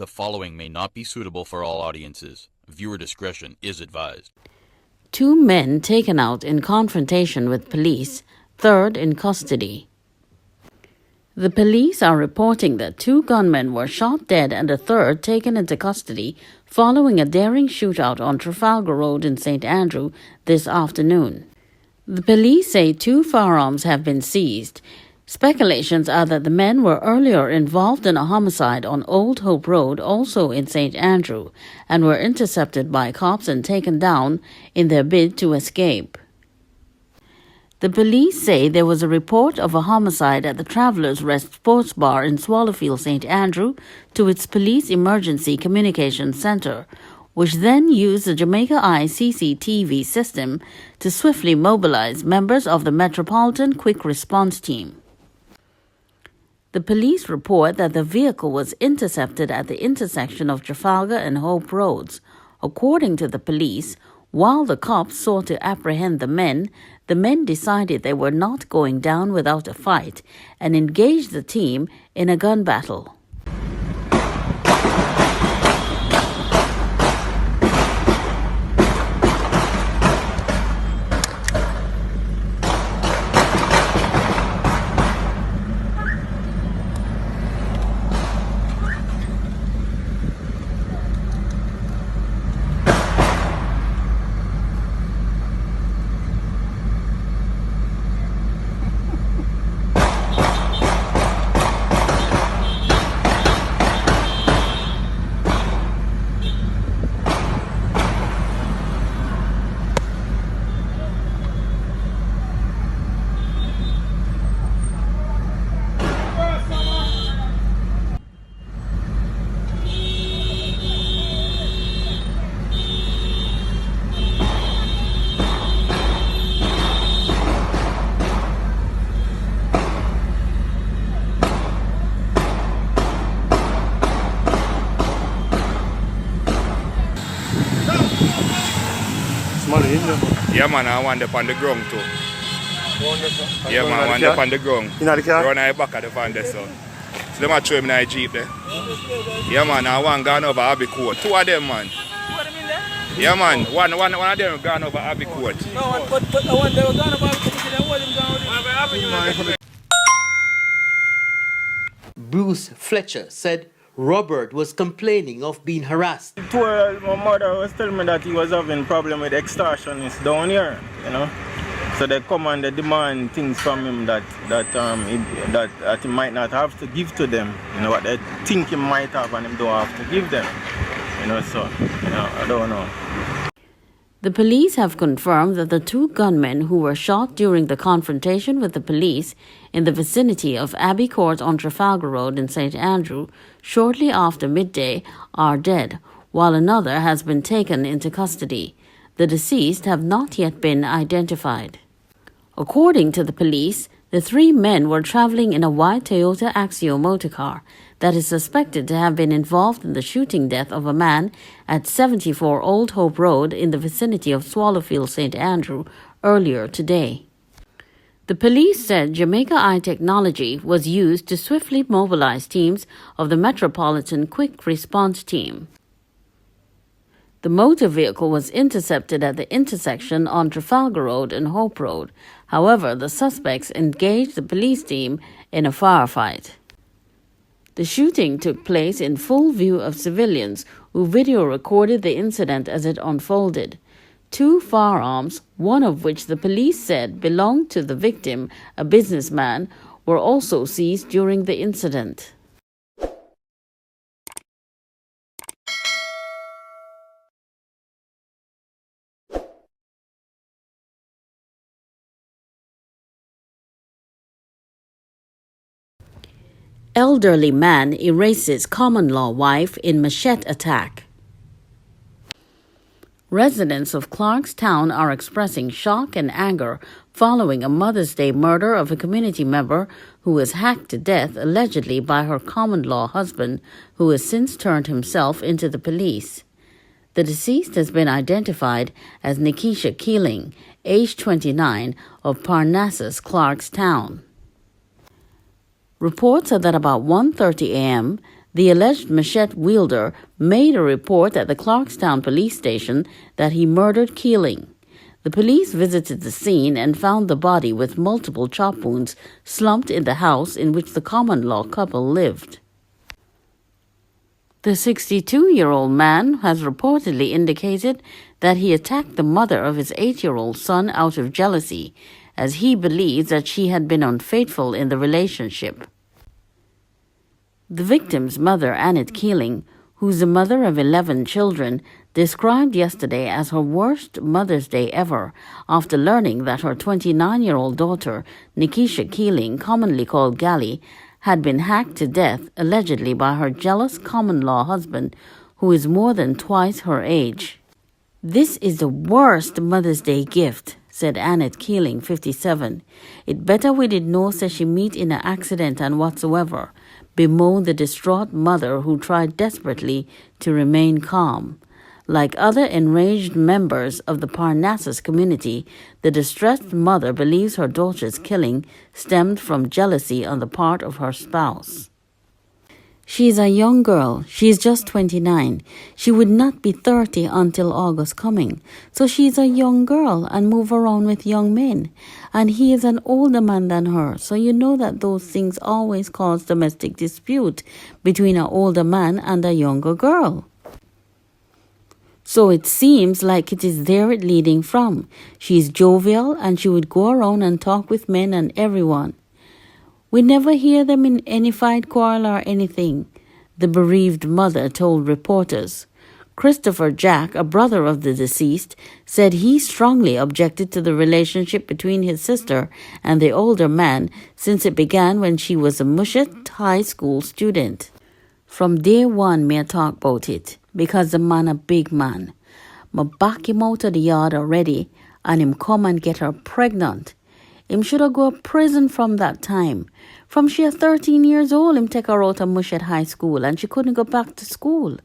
The following may not be suitable for all audiences. Viewer discretion is advised. 2 men taken out in confrontation with police, third in custody. The police are reporting that 2 gunmen were shot dead and a third taken into custody following a daring shootout on Trafalgar Road in St. Andrew this afternoon. The police say 2 firearms have been seized. Speculations are that the men were earlier involved in a homicide on Old Hope Road, also in St. Andrew, and were intercepted by cops and taken down in their bid to escape. The police say there was a report of a homicide at the Travelers Rest Sports Bar in Swallowfield, St. Andrew, to its Police Emergency Communications Center, which then used the Jamaica Eye CCTV system to swiftly mobilize members of the Metropolitan Quick Response Team. The police report that the vehicle was intercepted at the intersection of Trafalgar and Hope Roads. According to the police, while the cops sought to apprehend the men decided they were not going down without a fight and engaged the team in a gun battle. Yeah, man, I want them on the ground too. Yeah, man, I want them on the ground. You know the car? Run out back of the van there, so. So them are throwing in the Jeep there. Yeah, man, I want gone over Abbey Court. 2 of them, man. What do you mean there? Yeah, man, one of them gone over Abbey Court. No, but the one they were gone over Abbey Court. Bruce Fletcher said Robert was complaining of being harassed. My mother was telling me that he was having problem with extortionists down here, you know. So they come and they demand things from him that he might not have to give to them, you know, what they think he might have and he don't have to give them, you know. So, you know, I don't know. The police have confirmed that the 2 gunmen who were shot during the confrontation with the police in the vicinity of Abbey Court on Trafalgar Road in St. Andrew shortly after midday are dead, while another has been taken into custody. The deceased have not yet been identified. According to the police, the 3 men were traveling in a white Toyota Axio motorcar that is suspected to have been involved in the shooting death of a man at 74 Old Hope Road in the vicinity of Swallowfield, St. Andrew, earlier today. The police said Jamaica Eye technology was used to swiftly mobilize teams of the Metropolitan Quick Response Team. The motor vehicle was intercepted at the intersection on Trafalgar Road and Hope Road. However, the suspects engaged the police team in a firefight. The shooting took place in full view of civilians who video recorded the incident as it unfolded. 2 firearms, one of which the police said belonged to the victim, a businessman, were also seized during the incident. Elderly man erases common-law wife in machete attack. Residents of Clarkstown are expressing shock and anger following a Mother's Day murder of a community member who was hacked to death allegedly by her common-law husband, who has since turned himself into the police. The deceased has been identified as Nikisha Keeling, age 29, of Parnassus, Clarkstown. Reports are that about 1:30 a.m., The alleged machete wielder made a report at the Clarkstown police station that he murdered Keeling. The police visited the scene and found the body with multiple chop wounds slumped in the house in which the common-law couple lived. The 62-year-old man has reportedly indicated that he attacked the mother of his 8-year-old son out of jealousy, as he believes that she had been unfaithful in the relationship. The victim's mother, Annette Keeling, who's the mother of 11 children, described yesterday as her worst Mother's Day ever after learning that her 29-year-old daughter, Nikisha Keeling, commonly called Gally, had been hacked to death allegedly by her jealous common-law husband, who is more than twice her age. "This is the worst Mother's Day gift," said Annette Keeling, 57. "It better we did no say she meet in an accident and whatsoever," bemoaned the distraught mother, who tried desperately to remain calm. Like other enraged members of the Parnassus community, the distressed mother believes her daughter's killing stemmed from jealousy on the part of her spouse. "She is a young girl. She is just 29. She would not be 30 until August coming. So she is a young girl and move around with young men. And he is an older man than her. So you know that those things always cause domestic dispute between an older man and a younger girl. So it seems like it is there it leading from. She is jovial and she would go around and talk with men and everyone. We never hear them in any fight, quarrel or anything," the bereaved mother told reporters. Christopher Jack, a brother of the deceased, said he strongly objected to the relationship between his sister and the older man since it began when she was a Mushet high school student. "From day one, me talk about it, because the man a big man. Me back him out of the yard already, and him come and get her pregnant. Him shoulda go to prison from that time. From she 13 years old, him take her out of Mushet High School, and she couldn't go back to school.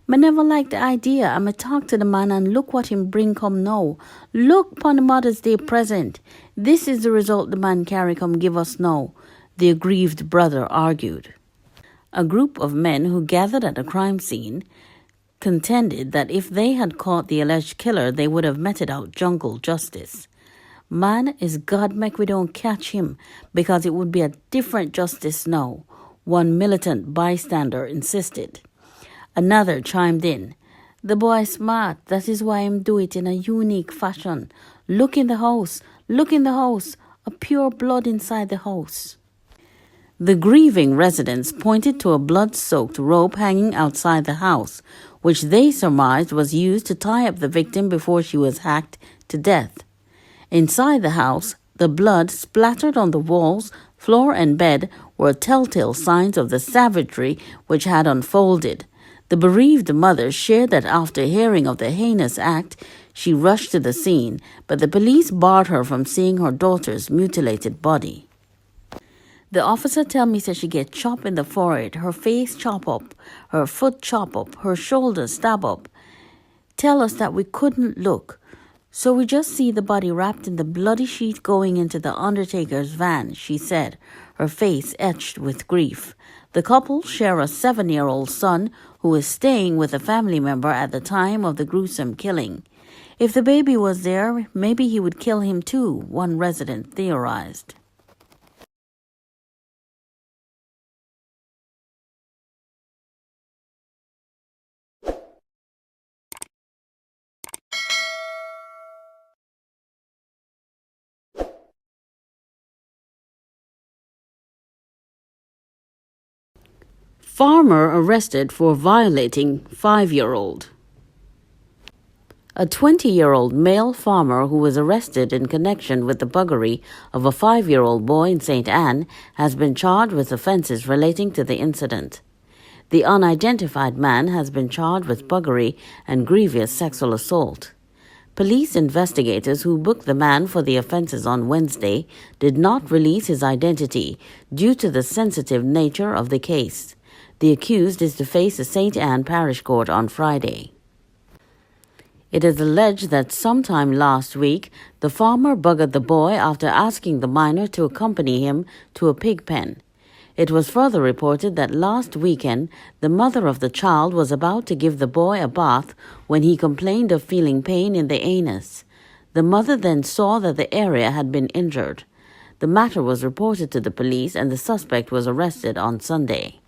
Me never liked the idea, and me talk to the man, and look what him bring come now. Look pon the Mother's Day present. This is the result the man carry come give us now," the aggrieved brother argued. A group of men who gathered at the crime scene contended that if they had caught the alleged killer, they would have meted out jungle justice. "Man, is God make we don't catch him, because it would be a different justice now," one militant bystander insisted. Another chimed in, "The boy smart, that is why him do it in a unique fashion. Look in the house, a pure blood inside the house." The grieving residents pointed to a blood-soaked rope hanging outside the house, which they surmised was used to tie up the victim before she was hacked to death. Inside the house, the blood splattered on the walls, floor, and bed were telltale signs of the savagery which had unfolded. The bereaved mother shared that after hearing of the heinous act, she rushed to the scene, but the police barred her from seeing her daughter's mutilated body. "The officer tell me she get chop in the forehead, her face chop up, her foot chop up, her shoulder stab up. Tell us that we couldn't look. So we just see the body wrapped in the bloody sheet going into the undertaker's van," she said, her face etched with grief. The couple share a 7-year-old son who is staying with a family member at the time of the gruesome killing. If the baby was there, maybe he would kill him too, one resident theorized. Farmer arrested for violating 5-year-old. A 20-year-old male farmer who was arrested in connection with the buggery of a 5-year-old boy in St. Anne has been charged with offenses relating to the incident. The unidentified man has been charged with buggery and grievous sexual assault. Police investigators who booked the man for the offenses on Wednesday did not release his identity due to the sensitive nature of the case. The accused is to face the St. Anne Parish Court on Friday. It is alleged that sometime last week, the farmer buggered the boy after asking the minor to accompany him to a pig pen. It was further reported that last weekend, the mother of the child was about to give the boy a bath when he complained of feeling pain in the anus. The mother then saw that the area had been injured. The matter was reported to the police and the suspect was arrested on Sunday.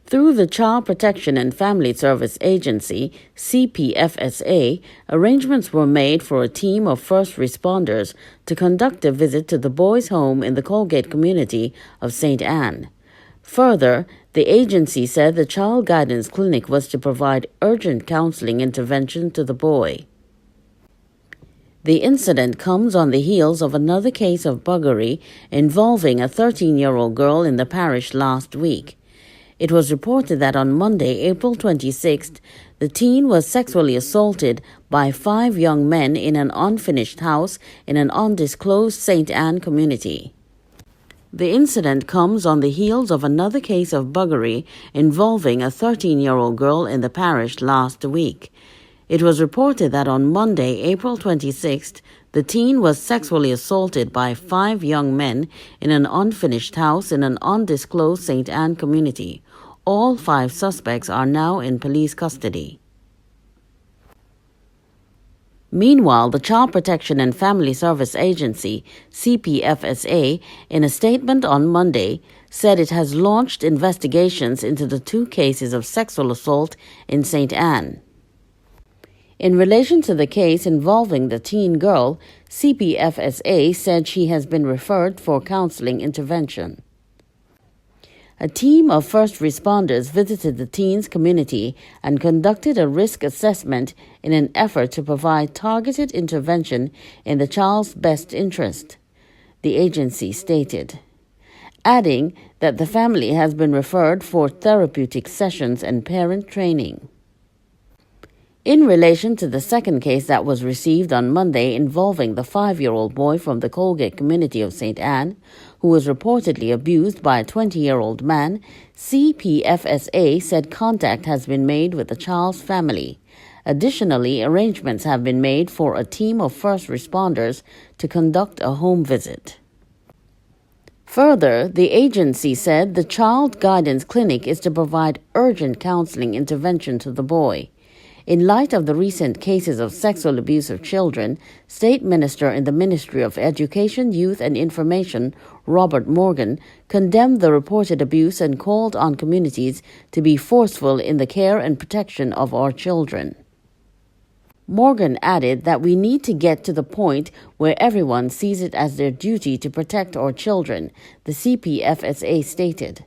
Through the Child Protection and Family Service Agency, CPFSA, arrangements were made for a team of first responders to conduct a visit to the boy's home in the Colgate community of St. Anne. Further, the agency said the Child Guidance Clinic was to provide urgent counseling intervention to the boy. The incident comes on the heels of another case of buggery involving a 13-year-old girl in the parish last week. It was reported that on Monday, April 26th, the teen was sexually assaulted by 5 young men in an unfinished house in an undisclosed St. Anne community. The incident comes on the heels of another case of buggery involving a 13-year-old girl in the parish last week. It was reported that on Monday, April 26th, the teen was sexually assaulted by 5 young men in an unfinished house in an undisclosed St. Anne community. All 5 suspects are now in police custody. Meanwhile, the Child Protection and Family Service Agency, CPFSA, in a statement on Monday, said it has launched investigations into the 2 cases of sexual assault in St. Anne. In relation to the case involving the teen girl, CPFSA said she has been referred for counseling intervention. A team of first responders visited the teen's community and conducted a risk assessment in an effort to provide targeted intervention in the child's best interest, the agency stated, adding that the family has been referred for therapeutic sessions and parent training. In relation to the second case that was received on Monday involving the 5-year-old boy from the Colgate community of St. Anne, who was reportedly abused by a 20-year-old man, CPFSA said contact has been made with the child's family. Additionally, arrangements have been made for a team of first responders to conduct a home visit. Further, the agency said the Child Guidance Clinic is to provide urgent counseling intervention to the boy. In light of the recent cases of sexual abuse of children, State Minister in the Ministry of Education, Youth and Information, Robert Morgan, condemned the reported abuse and called on communities to be forceful in the care and protection of our children. Morgan added that we need to get to the point where everyone sees it as their duty to protect our children, the CPFSA stated.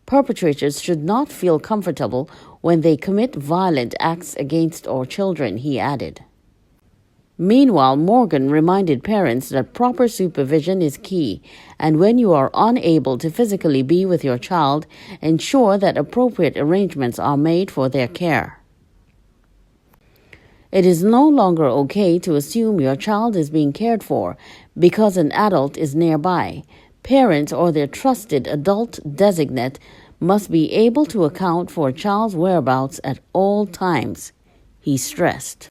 Perpetrators should not feel comfortable when they commit violent acts against our children, he added. Meanwhile, Morgan reminded parents that proper supervision is key, and when you are unable to physically be with your child, ensure that appropriate arrangements are made for their care. It is no longer okay to assume your child is being cared for because an adult is nearby. Parents or their trusted adult designate must be able to account for a child's whereabouts at all times, he stressed.